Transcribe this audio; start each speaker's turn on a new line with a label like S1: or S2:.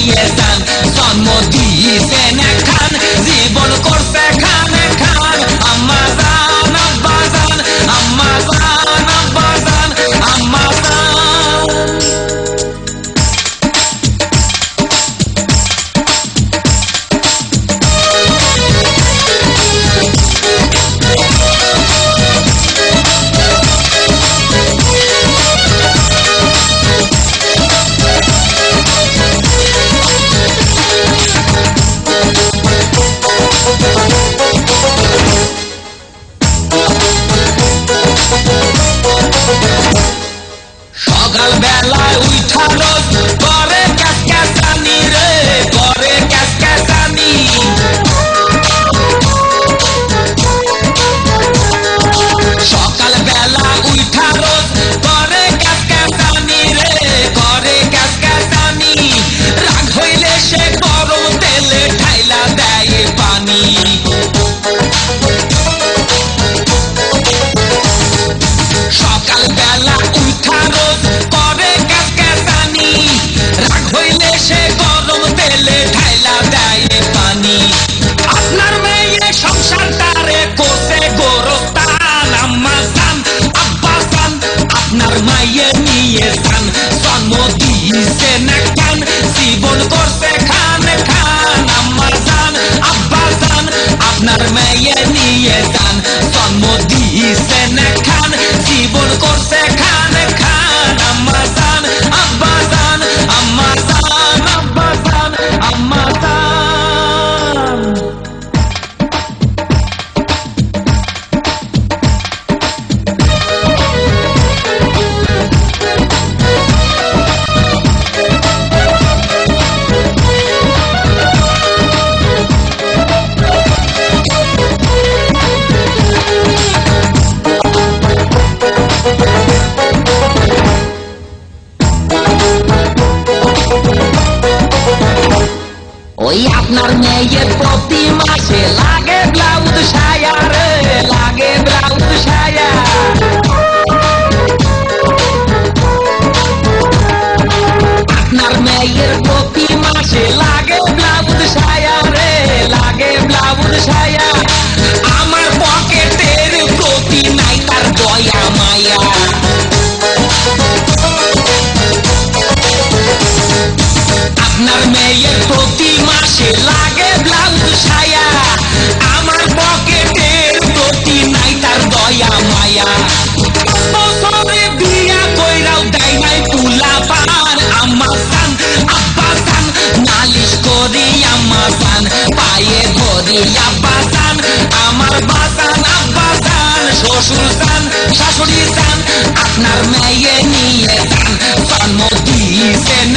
S1: নিয়ে যান জন্ম দিয়েছেন খান জীবন করছে খান খান আম্মা জান আব্বা জান আম্মা জান আব্বা জান আম্মা জান সকাল বেলায় উঠা রোজ করে ক্যাসক্যাসানি রে করে ক্যাসক্যাসানি সকাল বেলা উঠা রোজ করে ক্যাসক্যাসানি রে করে ক্যাসক্যাসানি রাগ হইলে সে গরম তেলে ঢাইলা দেয় পানি সকাল বেলা উঠা রোজ করে ক্যাসক্যাসানি রাগ হইলে সে গরম তেলে ঢাইলা দেয় পানি আপনার মেয়ে সংসারটারে কোসে গোরস্তান আম্মা জান আব্বা জান আপনার মায়ে নিয়ে যান জন্ম দিয়েছেন খান জীবন করছে খান খান আম্মা জান আব্বা জান আপনার মেয়ে নিয়ে যান জন্ম দিয়েছেন খান জীবন করছে খান খান আম্মা জান আব্বা জান আম্মা জান আব্বা জান আম্মা জান ওই আপনার মেয়ের প্রতি মাসে লাগে ব্লাউজ সায়া রে লাগে ব্লাউজ সায়া আপনার মেয়ের প্রতি মাসে লাগে ব্লাউজ সায়া রে লাগে ব্লাউজ সায়া আমার পকেটের প্রতি নাই তার দয়া মায়া আপনার মেয়ের প্রতি মাসে লাগে ব্লাউজ সায়া আমার পকেটের প্রতি নাই তার দয়া মায়া বছরে বিয়া কইরাও দেয় নাই তুলা পান আম্মা জান আব্বা জান নালিশ করি আম্মা জান পায়ে ধরি আব্বা জান আমার বাজান আব্বা জান শ্বশুর জান শাশুড়ি জান আপনার মেয়ে নিয়ে যান জন্ম দিয়েছেন